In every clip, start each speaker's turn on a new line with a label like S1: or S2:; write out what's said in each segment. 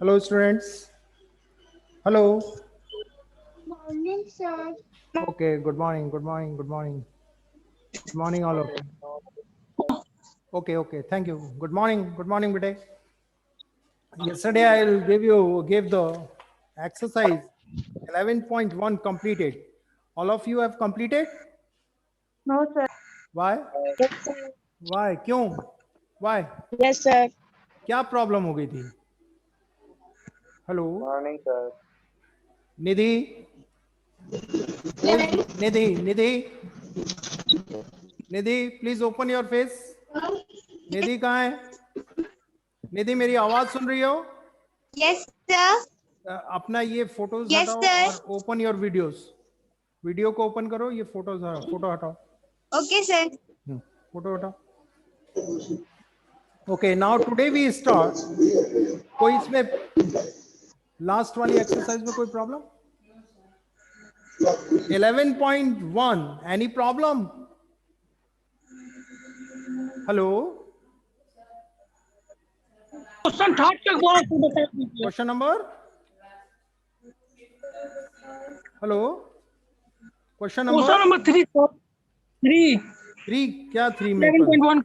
S1: Hello, students. Hello.
S2: Morning, sir.
S1: Okay. Good morning. Good morning. Good morning. Good morning, all of you. Okay. Okay. Thank you. Good morning. Good morning, bete. Yesterday, I'll give the exercise 11.1 completed. All of you have completed?
S2: No, sir.
S1: Why?
S2: Yes, sir.
S1: Why? क्यों? Why?
S2: Yes, sir.
S1: क्या problem हो गई थी? Hello
S3: morning sir.
S1: Nidhi Nidhi Nidhi Nidhi please open your face. Nidhi कहाँ है? निधि मेरी आवाज सुन रही हो?
S2: Yes, sir.
S1: अपना ये फोटोज
S2: Yes,
S1: हटाओ
S2: sir.
S1: और ओपन योर वीडियोस. वीडियो को ओपन करो. ये फोटो हटाओ.
S2: Okay, sir.
S1: फोटो हटाओ. Okay, now today we start. कोई इसमें लास्ट वाली एक्सरसाइज में कोई problem? 11.1 any problem? Hello,
S4: question third के बाद बता दीजिए।
S1: Question number, hello, question
S4: question
S1: number
S4: number 3
S1: 3. क्या 3 में?
S4: 11.1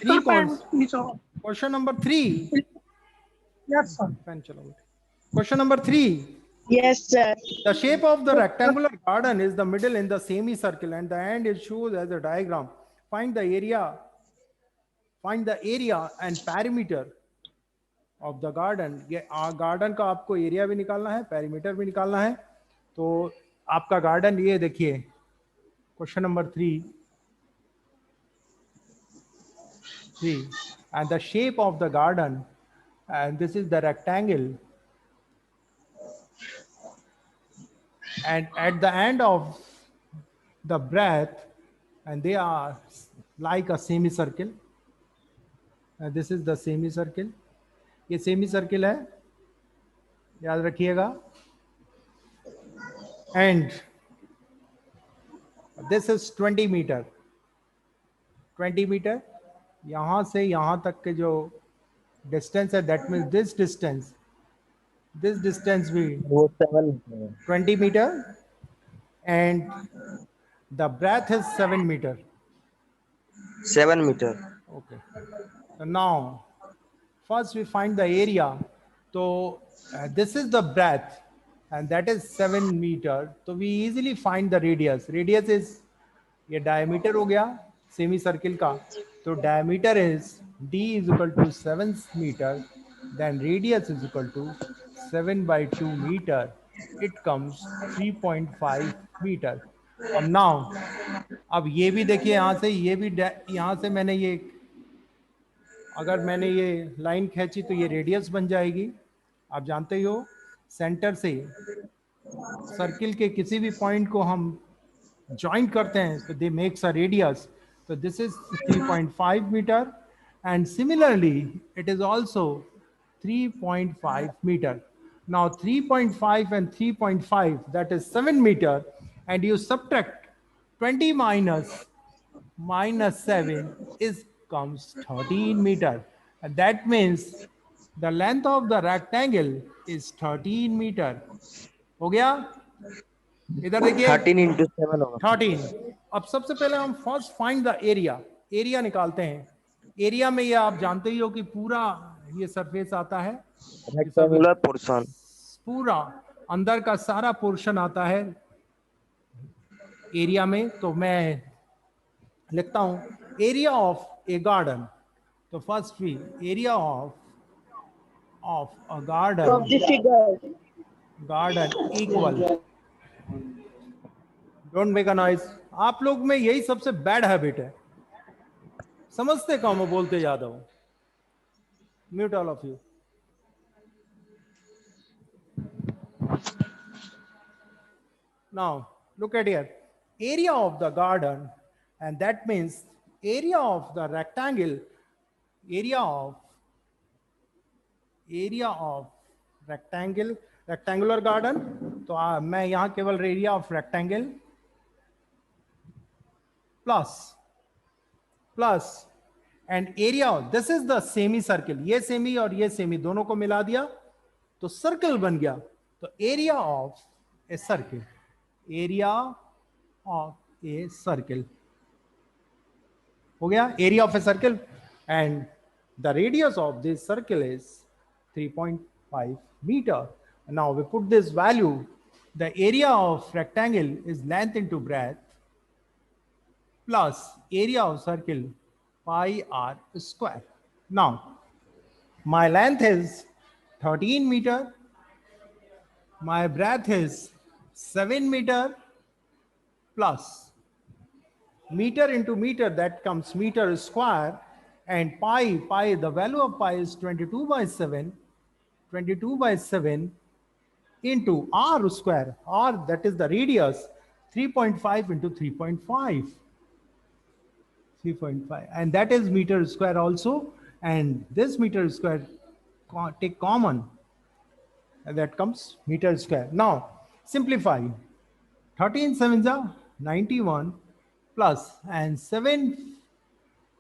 S1: 3 कौन?
S4: Yes
S1: question number 3.
S4: Sir.
S1: Pen चलो. क्वेश्चन number 3.
S2: Yes, sir.
S1: The shape of the rectangular garden is the middle in the semicircle and the end is shown as a diagram. Find the area and perimeter of the garden. ये garden का आपको area भी निकालना है, perimeter भी निकालना है. तो आपका गार्डन ये देखिए, question number 3 and the shape of the garden, and this is the rectangle, and at the end of the breadth, and they are like a semicircle. And this is the semicircle. ये semicircle है, याद रखिएगा. And this is 20 meter. 20 meter. यहाँ से यहाँ तक के जो distance है, that means this distance भी
S3: वो 7
S1: 20 meter, and the breadth is 7 meter.
S3: 7 metre.
S1: Okay. So now, first we find the area. So this is the breadth, and that is 7 meter. So we easily find the radius. Radius is ये diameter हो गया semicircle का. तो diameter is d is equal to 7 meter. Then radius is equal to 7/2 meter. It comes 3.5 meter. अब ये भी देखिए, यहाँ से ये भी, यहाँ से मैंने ये, अगर मैंने ये लाइन खींची तो ये रेडियस बन जाएगी. आप जानते ही हो, सेंटर से सर्किल के किसी भी पॉइंट को हम ज्वाइंट करते हैं तो दे मेक्स अ रेडियस. तो this is 3.5 metre, and similarly it is also 3.5 metre. Now 3.5 and 3.5, that is 7 meter, and you subtract 20 minus 7 is comes 13 meter, and that means the length of the rectangle is 13 meter. हो गया? इधर देखिए
S3: 13 into 7 होगा.
S1: 13. अब सबसे पहले हम first find the area. Area निकालते हैं. एरिया में ये आप जानते ही हो कि पूरा ये सरफेस आता है,
S3: रेक्टेंगुलर पोर्शन.
S1: पूरा अंदर का सारा पोर्शन आता है एरिया में. तो मैं लिखता हूं एरिया ऑफ ए गार्डन. तो फर्स्ट भी area of a
S2: Of the figure.
S1: Garden equal, don't make a noise. आप लोग में यही सबसे बैड हैबिट है, समझते कम हो, बोलते ज्यादा हो. Mute all of you. Now look at here, area of the garden, and that means area of the rectangle, area of rectangular garden. तो मैं यहाँ केवल area of rectangle plus and area, this is the semi circle, ये semi और ये semi दोनों को मिला दिया तो सर्कल बन गया। तो area of a circle, area of a circle हो गया, area of a circle. And the radius of this circle is 3.5 meter. Now we put this value, the area of rectangle is length into breadth plus area of circle pi r square. Now my length is 13 meter, my breadth is 7 meter plus meter into meter, that comes meter square, and pi, the value of pi is 22 by 7 into r square, r that is the radius, 3.5 into 3.5, and that is meter square also, and this meter square take common, and that comes meter square. Now simplify, 13 7s are 91 plus, and 7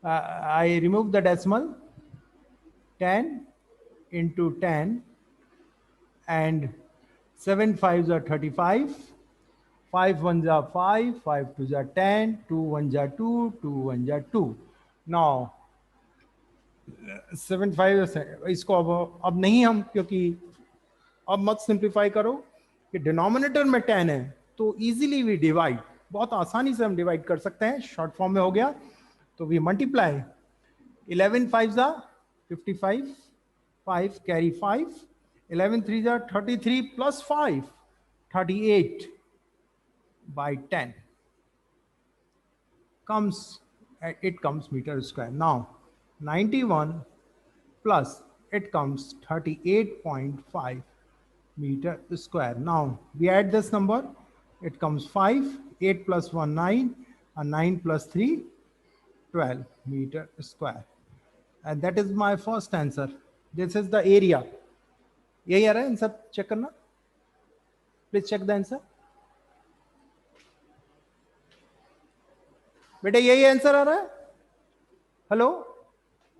S1: I remove the decimal, 10 into 10, and 7 5s are 35, 5 1s are 5, 5 2s are 10, 2 1s are 2, 2 1s are 2. Now 7 5 इसको अब नहीं हम, क्योंकि अब मत simplify करो कि denominator में 10 है तो इजीली वी डिवाइड, बहुत आसानी से हम डिवाइड कर सकते हैं, शॉर्ट फॉर्म में हो गया। तो we multiply, 11 5s are 55, 5 carry 5, 11 3s are 33 plus 5, 38 by 10 comes, it comes meter square. Now 91 plus it comes 38.5 meter square. Now we add this number, it comes 5, 8 plus 1 9, and 9 plus 3 12 meter square, and that is my first answer. This is the area. यही आ रहा है, answer check करना, please check the answer. बेटा यही answer आ रहा है? Hello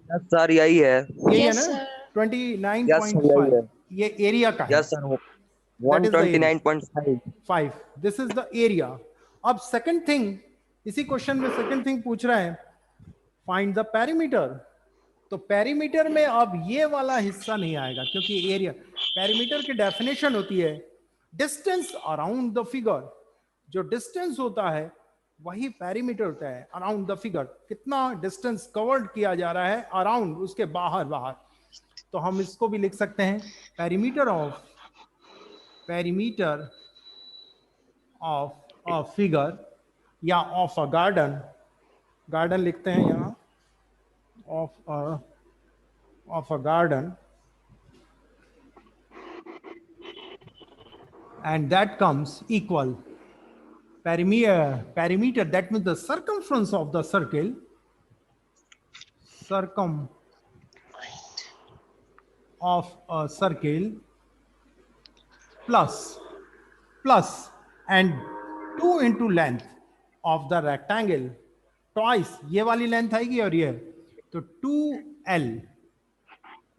S3: sir यही है।
S1: यही है
S2: Yes,
S1: ना?
S2: sir.
S1: 29.5 ये एरिया का है।
S3: Yes sir,
S1: That is the area.
S3: 129.5।
S1: This is the area. अब सेकंड थिंग, इसी क्वेश्चन में सेकंड थिंग पूछ रहा है, फाइंड द पेरीमीटर। तो पेरीमीटर में अब ये वाला हिस्सा नहीं आएगा, क्योंकि एरिया, पेरीमीटर की डेफिनेशन होती है डिस्टेंस अराउंड द फिगर। जो डिस्टेंस होता है वही पेरीमीटर होता है, अराउंड द फिगर, कितना डिस्टेंस कवर्ड किया जा रहा है अराउंड, उसके बाहर बाहर। तो हम इसको भी लिख सकते हैं पेरीमीटर ऑफ अ फिगर या ऑफ अ गार्डन, गार्डन लिखते हैं यहाँ, of a garden, and that comes equal perimeter, that means the circumference of the circle, of a circle plus and 2 into length of the rectangle, twice ये वाली length आएगी और ये, तो 2L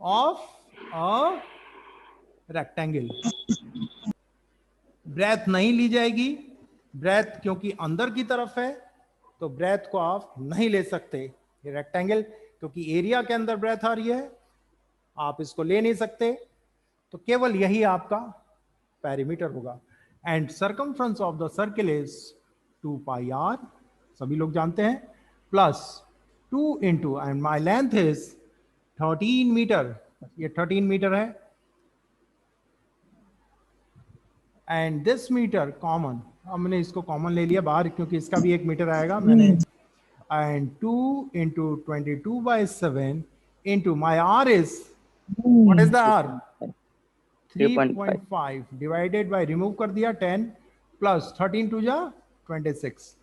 S1: of a rectangle। Breath नहीं ली जाएगी, breath क्योंकि अंदर की तरफ है तो ब्रेथ को आप नहीं ले सकते। ये रेक्टेंगल क्योंकि एरिया के अंदर ब्रेथ आ रही है, आप इसको ले नहीं सकते, तो केवल यही आपका पेरीमीटर होगा। And circumference of the circle is 2 pi r, सभी लोग जानते हैं, plus 2 into, and my length is 13 metre, ये 13 मीटर है, एंड दिस मीटर कॉमन, हमने इसको कॉमन ले लिया बाहर क्योंकि इसका भी 1 मीटर आएगा मैंने, and 2 into 22/7 into my r is, what is the r, 3.5 divided by, remove कर दिया 10 प्लस 13 2 जा 26,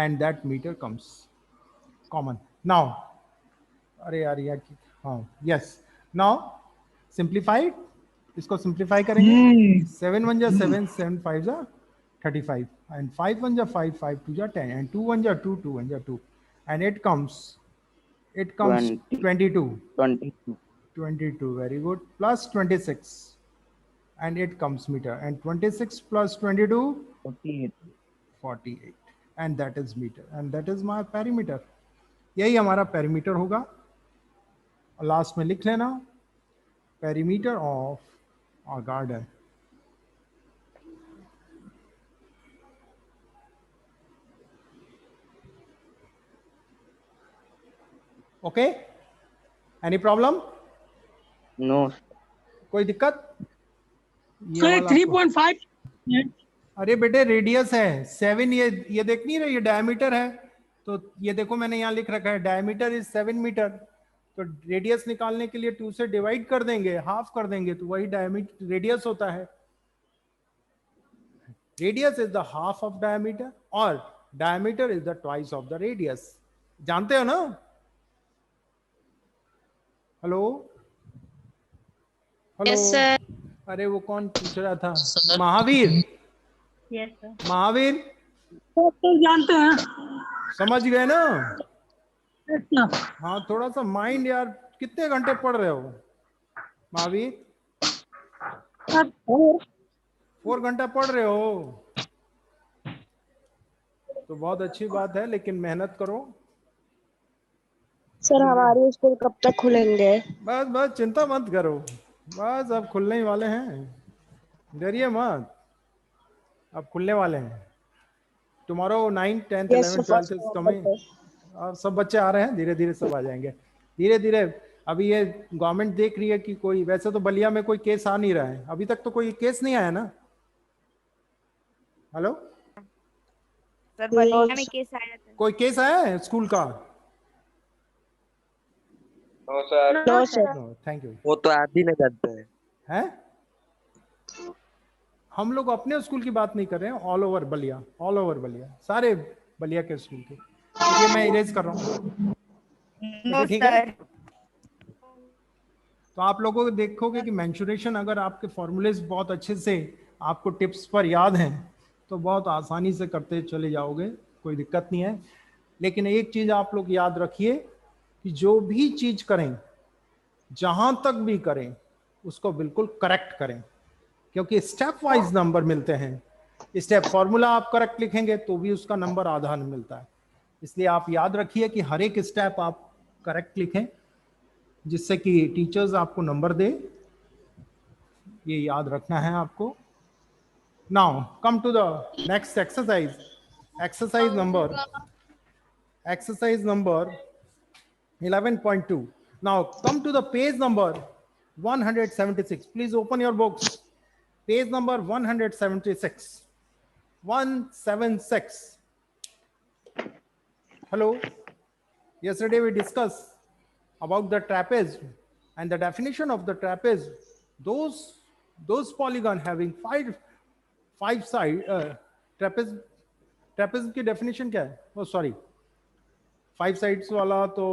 S1: and that meter comes common. Now अरे यार हाँ, yes, now simplified, इसको simplify करेंगे, 7 1 जा 7, 7 5 जा 35, and 5 1 जा 5, 5 2 जा 10, and 2 1 जा 2, 2 1 जा 2, and it comes It comes 22.
S3: 22.
S1: 22, very good. Plus 26. And it comes meter. And 26 plus 22,
S3: 48.
S1: 48. And that is meter. And that is my perimeter. यही हमारा perimeter होगा. लास्ट में लिख लेना, perimeter of a garden. Okay? Any problem?
S3: No.
S1: कोई दिक्कत? ये
S4: sir
S1: वाला
S4: 3.5
S1: अरे बेटे रेडियस है 7, ये देख नहीं रहे, ये डायमीटर है, तो ये देखो मैंने यहाँ लिख रखा है डायमीटर इज 7 मीटर, तो रेडियस निकालने के लिए 2 से डिवाइड कर देंगे, हाफ कर देंगे, तो वही डायमीटर रेडियस होता है. Radius is the half of diameter और diameter is the twice of the radius. जानते हो ना? Hello hello.
S2: Yes, sir.
S1: अरे वो कौन पूछ रहा था? महावीर.
S2: Yes, sir.
S1: महावीर
S4: तो जानते हैं.
S1: समझ गए ना?
S4: Yes, sir.
S1: हाँ, थोड़ा सा माइंड यार. कितने घंटे पढ़ रहे हो महावीर?
S4: सर,
S1: 4 घंटा पढ़ रहे हो तो बहुत अच्छी बात है, लेकिन मेहनत करो.
S2: सर हमारे स्कूल कब तक खुलेंगे?
S1: बस बस चिंता मत करो, बस अब खुलने ही वाले हैं, डरिए मत, अब खुलने वाले हैं. Tomorrow 9th 10th
S2: Yes,
S1: 11th
S2: sir.
S1: 12th is coming. और सब बच्चे आ रहे हैं, धीरे धीरे सब आ जाएंगे, धीरे धीरे. अभी ये गवर्नमेंट देख रही है कि कोई, वैसे तो बलिया में कोई केस आ नहीं रहा है, अभी तक तो कोई केस नहीं आया ना? हेलो,
S5: सर बलिया में केस आया था।
S1: कोई केस आया है स्कूल का?
S3: No sir.
S2: No sir.
S1: Thank you.
S3: वो तो आप ही नहीं करते हैं.
S1: हैं? हम लोग अपने स्कूल की बात नहीं कर रहे हैं, all over Ballia, all over Ballia, सारे बलिया के स्कूल के. ये मैं इरेज कर रहा हूँ.
S5: नो
S1: ठीक है?
S5: सर।
S1: तो आप लोगों को देखोगे कि मेंशुरेशन, अगर आपके फॉर्मूलेज बहुत अच्छे से आपको टिप्स पर याद हैं तो बहुत आसानी से करते चले जाओगे, कोई दिक्कत नहीं है. लेकिन एक चीज आप लोग याद रखिए कि जो भी चीज करें, जहां तक भी करें, उसको बिल्कुल करेक्ट करें, क्योंकि स्टेप वाइज नंबर मिलते हैं. स्टेप फॉर्मूला आप करेक्ट लिखेंगे तो भी उसका नंबर आधा मिलता है. इसलिए आप याद रखिए कि हर एक स्टेप आप करेक्ट लिखें, जिससे कि टीचर्स आपको नंबर दे. ये याद रखना है आपको. Now come to the next exercise. Exercise number 11.2. Now come to the page number 176. Please open your books. Page number 176. 176. Hello. Yesterday we discussed about the trapeze and the definition of the trapeze. Those polygon having five side trapeze की definition क्या है? Oh sorry. 5 sides वाला तो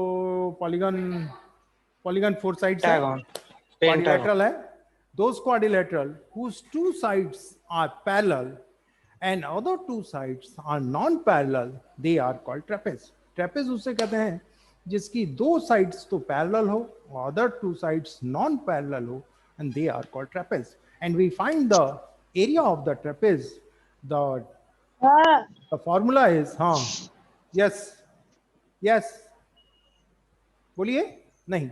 S1: polygon 4 sides है. Quadrilateral है. Those quadrilateral whose 2 sides are parallel and other 2 sides are non-parallel, they are called trapeze. Trapeze उसे कहते हैं जिसकी 2 sides तो parallel हो और other 2 sides non-parallel हो, and they are called trapeze. And we find the area of the trapeze. The formula is yes बोलिए. नहीं,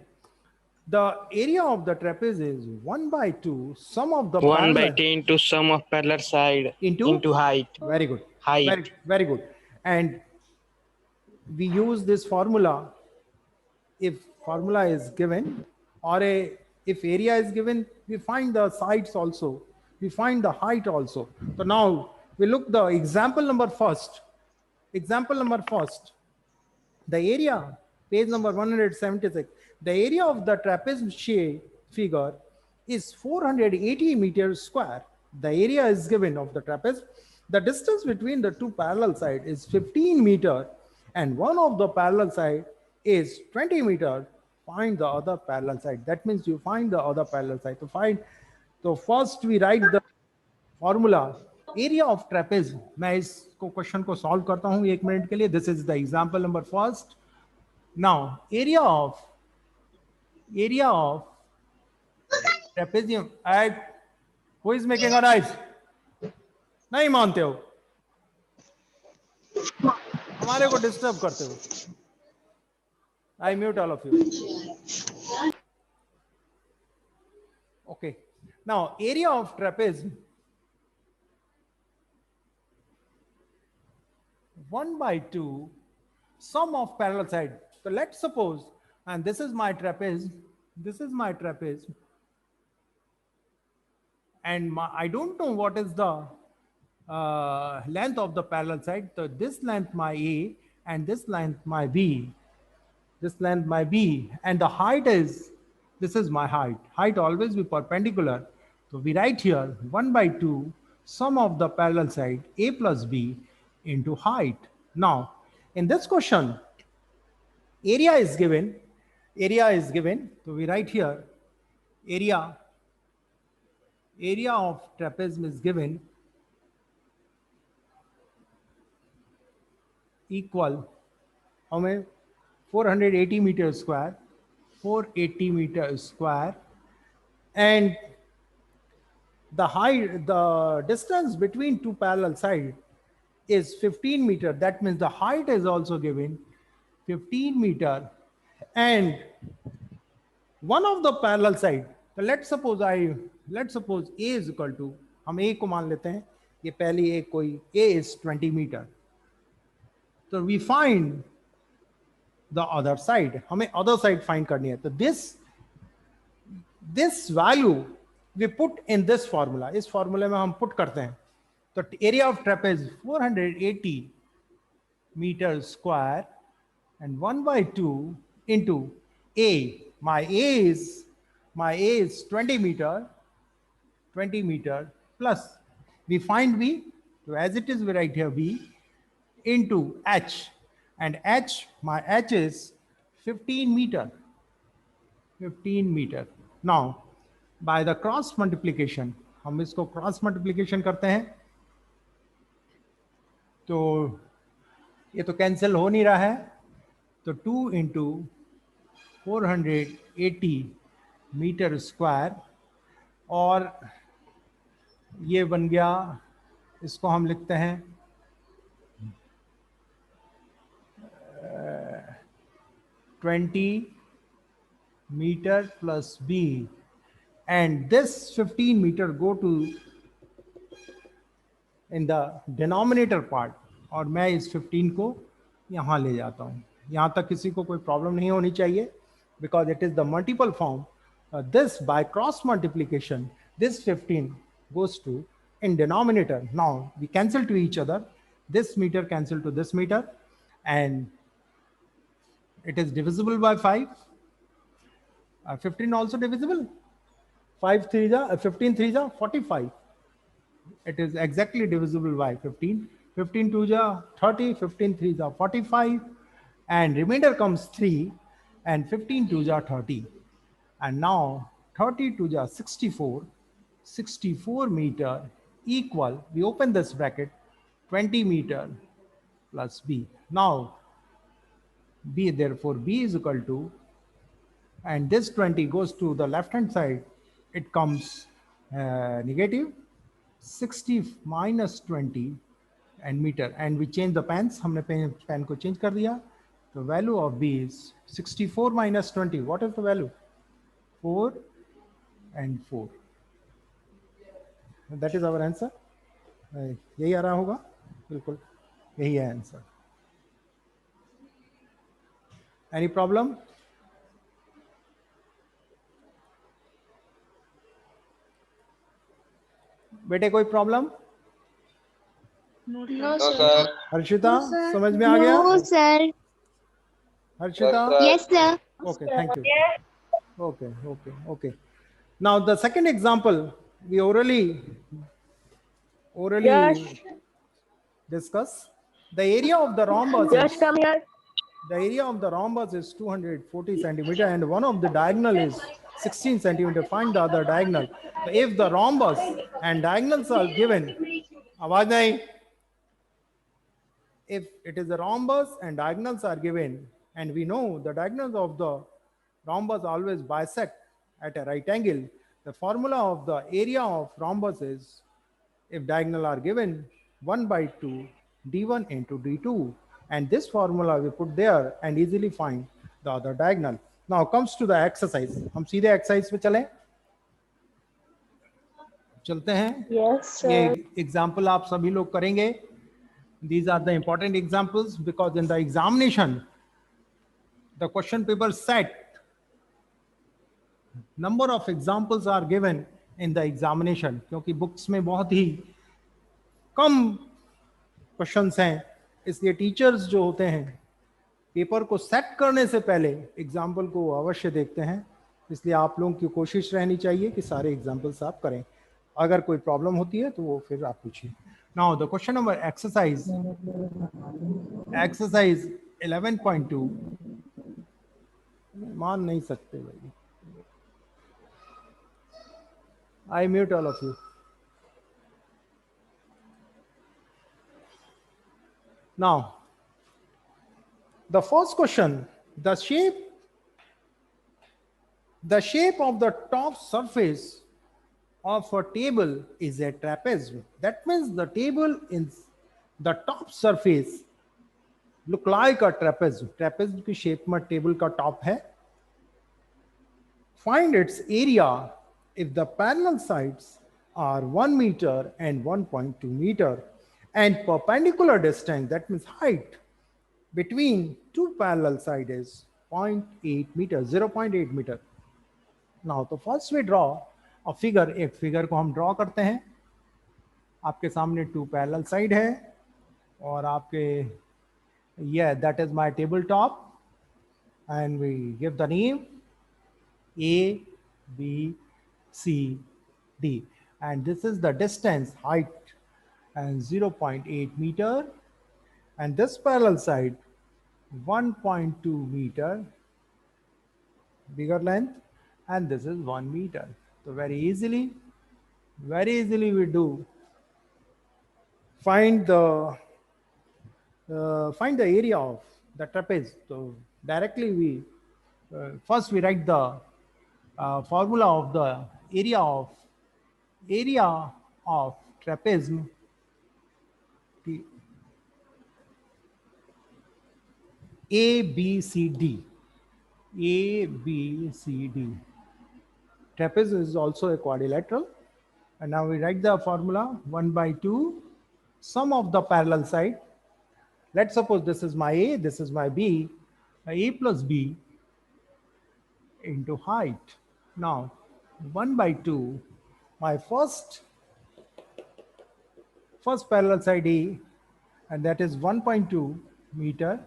S1: the area of the trapeze is 1/2 sum of the
S6: 1/2 into sum of parallel side into height.
S1: Very good.
S6: Height.
S1: Very good. And we use this formula if formula is given, or if area is given, we find the sides also, we find the height also. So now we look the example number first. The area, page number 176. The area of the trapeze figure is 480 meters square. The area is given of the trapeze. The distance between the 2 parallel sides is 15 meter, and one of the parallel side is 20 meter. Find the other parallel side. That means you find the other parallel side. So first we write the formula. Area of trapeze. मैं इसको question को solve करता हूं 1 minute के लिए. This is the example number first. Now area of trapezium at who is making a noise? नहीं मानते हो, हमारे को डिस्टर्ब करते हो. I mute all of you. Okay. Now area of trapeze 1/2 sum of parallel side. So let's suppose, and this is my trapeze, and I don't know what is the length of the parallel side. So this length my A and this length my B. And the height is, this is my height. Height always be perpendicular. So we write here 1/2 sum of the parallel side A plus B into height. Now, in this question, area is given. So we write here area of trapezium is given equal how many? 480 meters square, and the distance between two parallel sides is 15 meter. That means the height is also given 15 meter, and one of the parallel side. So let's suppose A is equal to, हम A को मान लेते हैं, ये पहली एक कोई A is 20 meter. So we find the other side. हमें other side find करनी है. तो this value we put in this formula. इस formula में हम put करते हैं. तो area of trapeze 480 meters square and 1/2 into A. My A is 20 meter plus we find B. So as it is, we write here B into H, and my H is 15 meter. Now by the cross multiplication, हम इसको cross multiplication करते हैं, तो ये तो cancel हो नहीं रहा है, तो 2 into 480 मीटर स्क्वायर, और ये बन गया, इसको हम लिखते हैं 20 meter plus B, and this 15 meter go to in the denominator part, और मैं इस 15 को यहाँ ले जाता हूँ. यहाँ तक किसी को कोई प्रॉब्लम नहीं होनी चाहिए, because it is the multiple form. This by cross multiplication, this 15 goes to in denominator. Now we cancel to each other. This meter cancel to this meter, and it is divisible by 5. 15 also divisible. 15 3 ja 45. It is exactly divisible by 15. 15 2 ja 30. 15 3 ja 45, and remainder comes 3, and 15 2 ja 30. And now 30 2 ja 64. 64 meter equal, we open this bracket, 20 meter plus B. Now B, therefore B is equal to, and this 20 goes to the left hand side, it comes negative 60 minus 20 and meter, and we change the pens. हमने pen को change कर दिया. The value of B is 64 minus 20. What is the value? 4 and 4. That is our answer. यही आ रहा होगा, बिल्कुल यही है आंसर. Any problem? बेटे कोई प्रॉब्लम?
S2: No, sir.
S1: हर्षिता, समझ में आ गया?
S5: No, sir.
S1: Harshita?
S5: Yes, sir.
S1: Okay, thank you. Okay. Now the second example we orally
S2: Yes.
S1: discuss. The area of the rhombus
S2: Just come here.
S1: the area of the rhombus is 240 centimeter, and one of the diagonal is 16 centimeter. Find the other diagonal. So if the rhombus and diagonals are given, आवाज नहीं. If it is a rhombus and diagonals are given, and we know the diagonals of the rhombus always bisect at a right angle. The formula of the area of rhombus is, if diagonal are given, 1 by 2 d1 into d2, and this formula we put there and easily find the other diagonal. Now comes to the exercise. हम सीधे exercise पे चलें, चलते हैं.
S2: Yes, sir.
S1: ये example आप सभी लोग करेंगे. These are the important examples because in the examination, the question paper set, number of examples are given in the examination. क्योंकि बुक्स में बहुत ही कम क्वेश्चंस हैं, इसलिए टीचर्स जो होते हैं पेपर को सेट करने से पहले एग्जाम्पल को अवश्य देखते हैं. इसलिए आप लोगों की कोशिश रहनी चाहिए कि सारे एग्जाम्पल्स आप करें. अगर कोई प्रॉब्लम होती है तो वो फिर आप पूछिए. Now the question number exercise 11.2. मान नहीं सकते भाई. I mute all of you. Now, the first question, the shape of the top surface of a table is a trapezoid. That means the table in the top surface look like a trapezoid. Trapezoid की shape में table का top है. Find its area if the parallel sides are 1 meter and 1.2 meter, and perpendicular distance, that means height, between two parallel sides is 0.8 meter, 0.8 meter. Now, तो first we draw a figure. एक figure को हम draw करते हैं. आपके सामने two parallel side है और आपके, yeah, that is my tabletop, and we give the name A, B, C, D, and this is the distance, height, and 0.8 meter, and this parallel side 1.2 meter, bigger length, and this is 1 meter. So very easily we do find the area of the trapeze. So directly we first we write the formula of the area of trapezium. A, B, C, D. A, B, C, D. Trapeze is also a quadrilateral. And now we write the formula 1 by 2 sum of the parallel side. Let's suppose this is my A, this is my B. A plus B into height. Now 1 by 2, my first parallel side A, and that is 1.2 meter,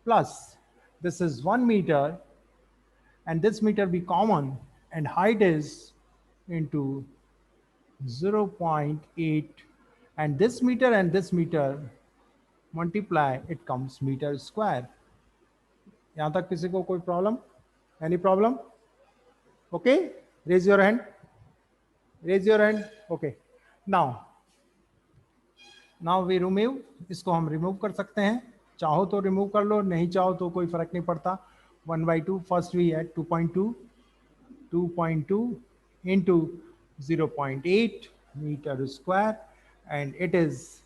S1: plus this is 1 meter, and this meter be common, and height is into 0.8, and this meter multiply, it comes meter square. यहाँ तक किसी को कोई problem? Any problem? Okay, raise your hand. Raise your hand. Okay. Now we remove. इसको हम remove कर सकते हैं. चाहो तो remove कर लो, नहीं चाहो तो कोई फर्क नहीं पड़ता. 1 by 2. First we add 2.2 into 0.8 meter square, and it is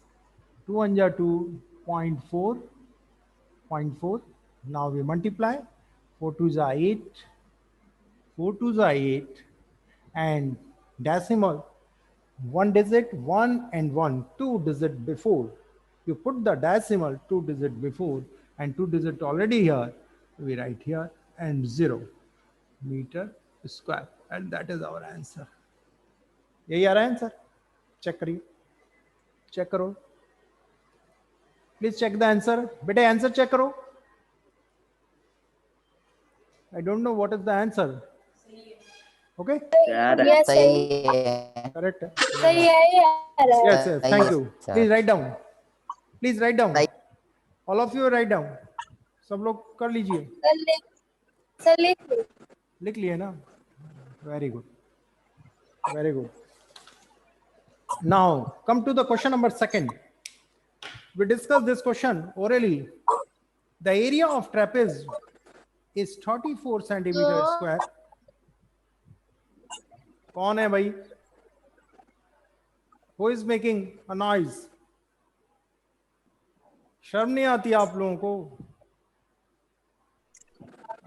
S1: 202.4. Now we multiply. 4 2s are 8, and decimal 1 digit, 1 and 1, 2 digit before. You put the decimal 2 digit before, and 2 digit already here. We write here, and 0 meter square, and that is our answer. यही आ रहा है answer? Check करिए, check करो. Please check the answer. बेटे answer check करो. I don't know what is the answer. Okay?
S2: Yes,
S1: Correct.
S2: सही है.
S1: Yes, thank you. Please write down. Please write down. All of you write down. सब लोग कर लीजिए. लिख लिए ना? Very good. Very good. Now come to the question number 2. We discussed this question orally The area of trapezoid is 34 centimeter square. कौन है भाई? Who is making a noise? शर्म नहीं आती आप लोगों को?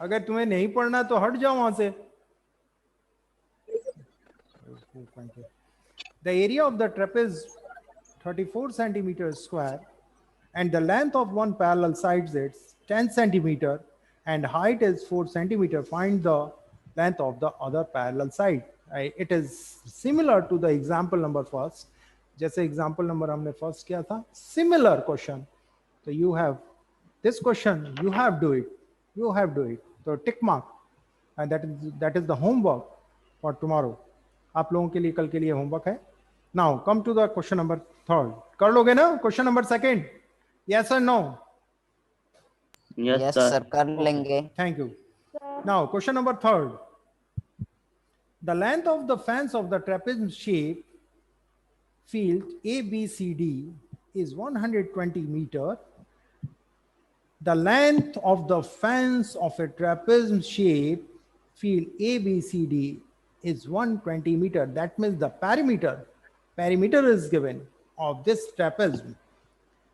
S1: अगर तुम्हें नहीं पढ़ना तो हट जाओ वहां से. The area of the trapeze 34 centimeters square and the length of one parallel side is 10 centimeter and height is 4 centimeter. Find the length of the other parallel side. It is similar to the example number first. जैसे example number हमने first किया था, similar question. So you have this question, you have do it. So tick mark, and that is the homework for tomorrow. आप लोगों के लिए कल के लिए homework है. Now come to the question number 3. कर लोगे ना question number 2? Yes or no?
S3: Yes, sir.
S7: कर लेंगे.
S1: Thank you. Now question number 3. The length of the fans of the trapezoid shape field ABCD is 120 meter. The length of the fans of a trapezoid shape field ABCD is 120 meter. That means the perimeter is given of this trapezoid.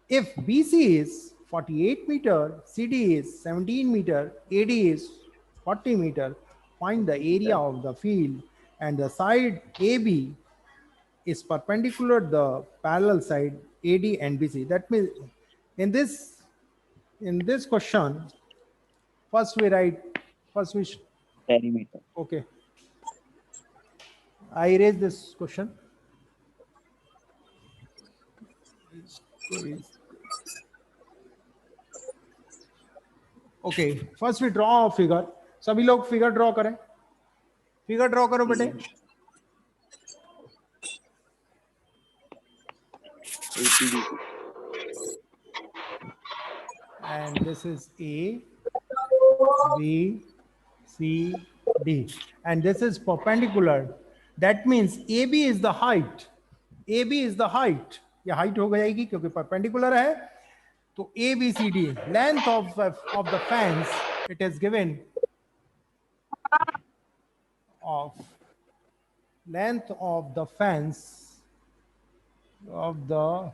S1: If BC is 48 meter, CD is 17 meter, AD is 40 meter, find the area of the field, and the side AB is perpendicular to the parallel side AD and BC. That means in this question, first we
S3: Perimeter.
S1: okay. I erase this question. Okay, first we draw a figure. सभी लोग figure draw करें. Figure draw करो बेटे. And this is A, B, C, D, and this is perpendicular. That means AB is the height. AB is the height. ये height हो जाएगी क्योंकि perpendicular है. तो A, B, C, D. Length of the fans, it is given of length of the fans of the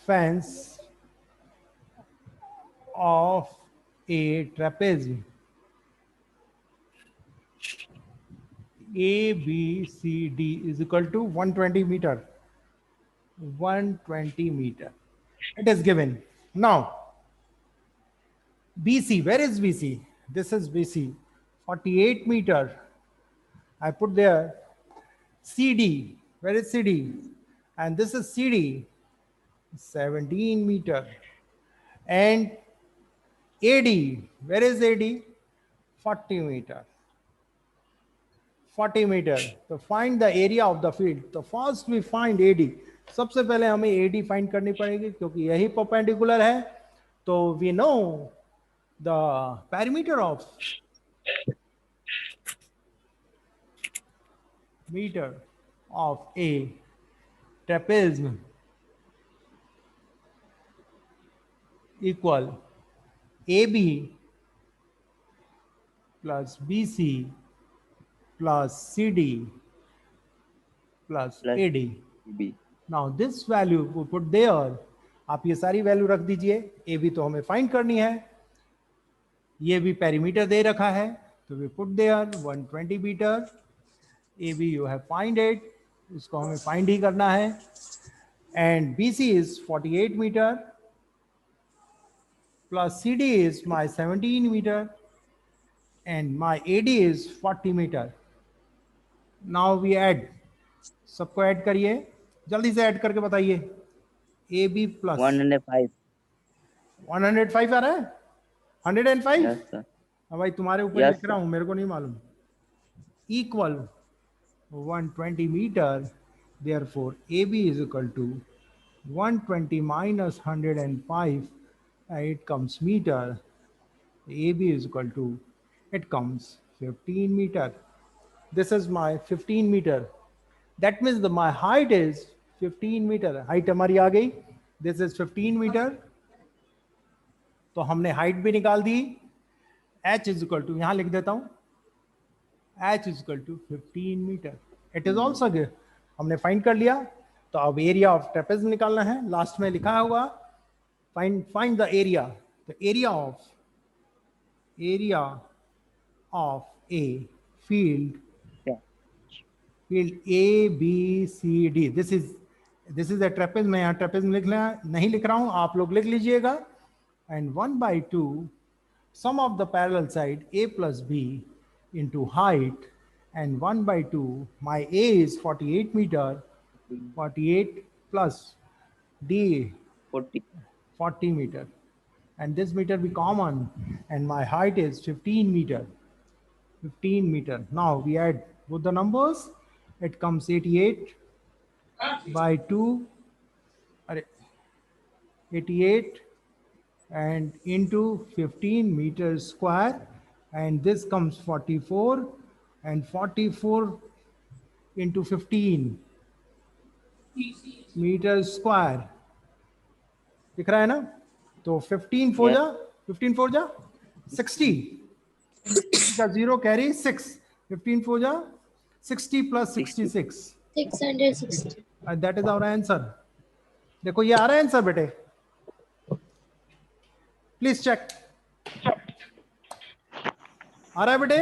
S1: fans of a trapezoid A, B, C, D is equal to 120 meter. 120 meter. It is given. Now, BC, where is BC? This is BC, 48 meter. I put there. CD, where is CD? And this is CD, 17 meter. And AD, where is AD? 40 meter. 40 meter. So find the area of the field. So first we find AD. सबसे पहले हमें AD find करनी पड़ेगी क्योंकि यही perpendicular है. तो we know the perimeter of a trapezoid equal AB plus BC plus CD plus AD.
S3: B.
S1: Now this value we put there. आप ये सारी वैल्यू रख दीजिए. AB तो हमें फाइंड करनी है. ये भी पेरीमीटर दे रखा है तो we put there 120 meter. AB you have find it. इसको हमें फाइंड ही करना है. And BC is 48 meter plus CD is my 17 meter and my AD is 40 meter. Now we add. सबको ऐड करिए. जल्दी से ऐड करके बताइए. AB plus
S3: 105.
S1: 105 आ रहा है. 105.
S3: Yes, sir.
S1: हाँ भाई तुम्हारे ऊपर
S3: Yes,
S1: लिख रहा हूँ, मेरे को नहीं मालूम. Equal 120 meter. Therefore AB is equal to 120 minus 105. It comes meter. AB is equal to, it comes 15 meter. This is my 15 meter. That means my height is 15 meter. Height हमारी आ गई. This is 15 metre. तो हमने height भी निकाल दी, h is equal to, यहां लिख देता हूं, h is equal to 15 metre. It is also हमने फाइंड कर लिया। तो अब एरिया ऑफ ट्रेपेज निकालना है, लास्ट में लिखा होगा फाइंड द एरिया। तो area of a field A B C D, this is a ट्रेपेज। मैं यहाँ ट्रेपेज नहीं लिख रहा हूं, आप लोग लिख लीजिएगा। And 1/2 sum of the parallel side A plus B into height, and 1/2 my A is 48 meter, 48 plus D 40 meter, and this meter be common, and my height is 15 meter. 15 meter. Now we add both the numbers. It comes 88 by 2, 88 and into 15 meters square, and this comes 44, and 44 into 15 meters square. दिख रहा है ना? तो 15 4 जा 60 का 0 carry 6, 15 4 जा 60 plus 66,
S2: 660.
S1: that is our answer. देखो ये आ रहा है आंसर बेटे, प्लीज चेक। आ रहा है बेटे?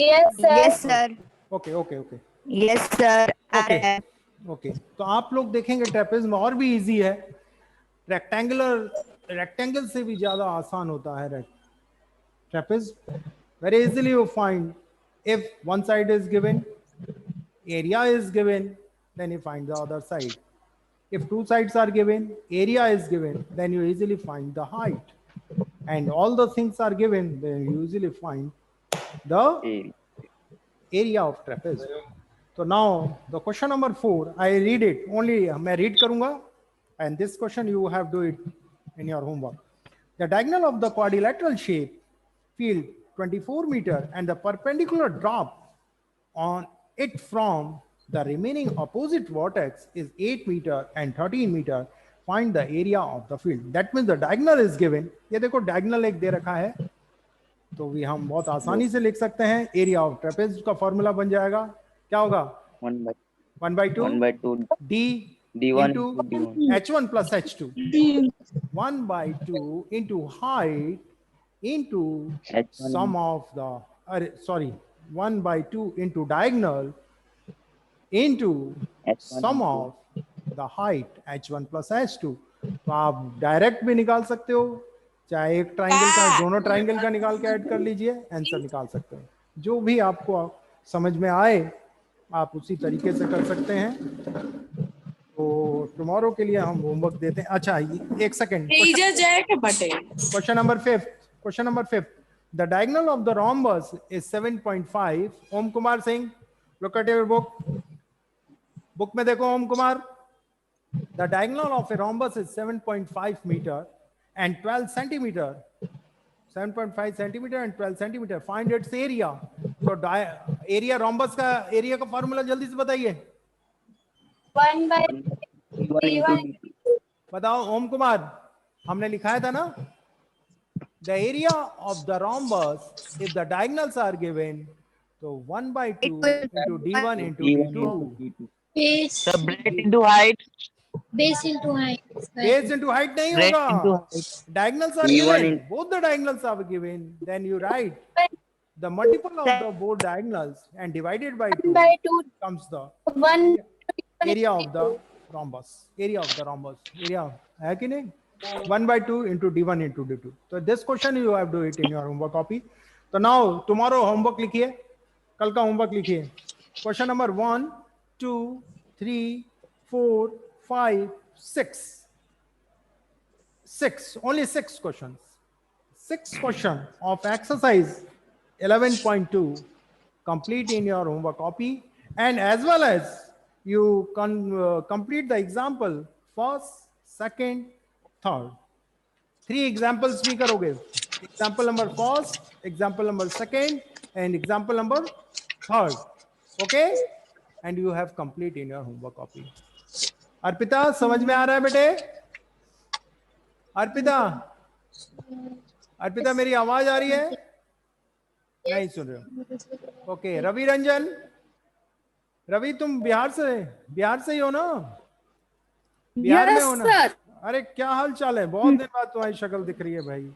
S5: Yes sir.
S1: Okay okay okay
S5: Yes sir.
S1: Okay okay. तो आप लोग देखेंगे ट्रेपेज में और भी इजी है, रेक्टेंगल से भी ज्यादा आसान होता है ट्रेपेज। very easily you find, if one side is given, area is given, then you find the other side. If two sides are given, area is given, then you easily find the height, and all the things are given, then you usually find the area of trapeze. So now the question number 4, I read it only, मैं read करूंगा, and this question you have to do it in your homework. The diagonal of the quadrilateral shape field 24 meter, and the perpendicular drop on it from the remaining opposite vertex is 8 meter and 13 meter. Find the area of the field. That means the diagonal is given. ये देखो diagonal एक दे रखा है, तो भी हम बहुत आसानी से लिख सकते हैं। एरिया ऑफ ट्रेपेज का फॉर्मूला बन जाएगा, क्या होगा? 1/2 D1 into H1 plus H2, 1/2 into height into sum of the 1/2 into diagonal into sum of the height H1 plus H2. तो आप डायरेक्ट भी निकाल सकते हो, चाहे एक ट्राइंगल का, दोनों ट्राइंगल का निकाल के ऐड कर लीजिए, आंसर निकाल सकते हो। जो भी आपको समझ में आए आप उसी तरीके से कर सकते हैं। तो टुमारो के लिए हम होमवर्क देते हैं। अच्छा एक second, question number 5, the diagonal of the rhombus is 7.5. Om Kumar Singh, look at your book में देखो Om Kumar, the diagonal of a rhombus is 7.5 meter and 12 centimeter, 7.5 centimeter and 12 centimeter. Find its area. तो एरिया rhombus का area का formula जल्दी से बताइए।
S2: 1/D1.
S1: बताओ ओम कुमार, हमने लिखाया था ना, the area of the rhombus if the diagonals are given, so 1/2 into D1 into D2.
S2: Base.
S6: The breadth into height.
S2: Base into height.
S1: Base into height नहीं
S6: Breadth into
S1: होगा,
S6: height.
S1: diagonals are given, both the diagonals are given, then you write the multiple of the both diagonals and divided by 2
S2: 1/2.
S1: comes the
S2: 1.
S1: area of the rhombus. Area है कि नहीं? 1/2 into D1 into D2. So this question you have to do it in your homework copy. So now tomorrow homework लिखिए, कल का homework लिखिए। Question number 1, 2, 3, 4, 5, 6. Only 6 questions. 6 questions of exercise 11.2 complete in your homework copy, and as well as you can complete the example first, second, third. 3 examples भी करोगे, example number first, example number second, and example number third. Okay, and you have complete in your homework copy. Arpita समझ में आ रहा है बेटे? अर्पिता, अर्पिता मेरी आवाज आ रही है? नहीं सुन रहे हो? ओके, रवि रंजन, रवि तुम बिहार से ही हो ना? बिहार में हो ना? अरे क्या हाल चाल है? बहुत दिन बाद तुम्हारी शक्ल दिख रही है भाई।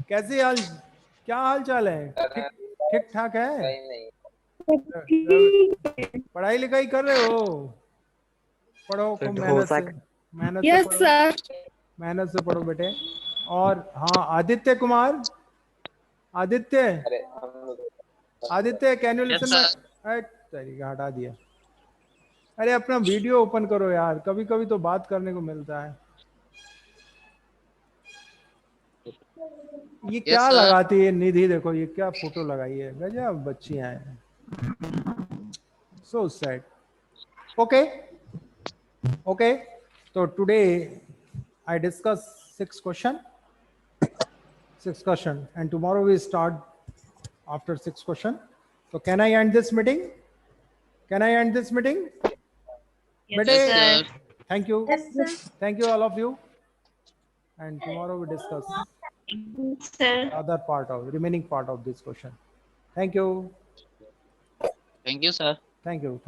S1: कैसे हाल, क्या हाल चाल है? ठीक ठाक है? पढ़ाई लिखाई कर रहे हो? पढ़ो खूब मेहनत से पढ़ो बेटे। और हाँ, Aditya Kumar, Aditya can you listen? तरीका हटा दिया। अरे अपना वीडियो ओपन करो यार, कभी कभी तो बात करने को मिलता है। ये क्या लगाती है निधि? देखो ये क्या फोटो लगाई है, गजब बच्चियां हैं। So sad. ओके, तो today I discuss 6 question and tomorrow we start after 6 question. So can I end this meeting?
S5: Yes,
S1: Bete, thank you. Thank you all of you. And tomorrow we discuss other part of remaining part of this question. Thank you.
S6: Thank you, sir.
S1: Thank you.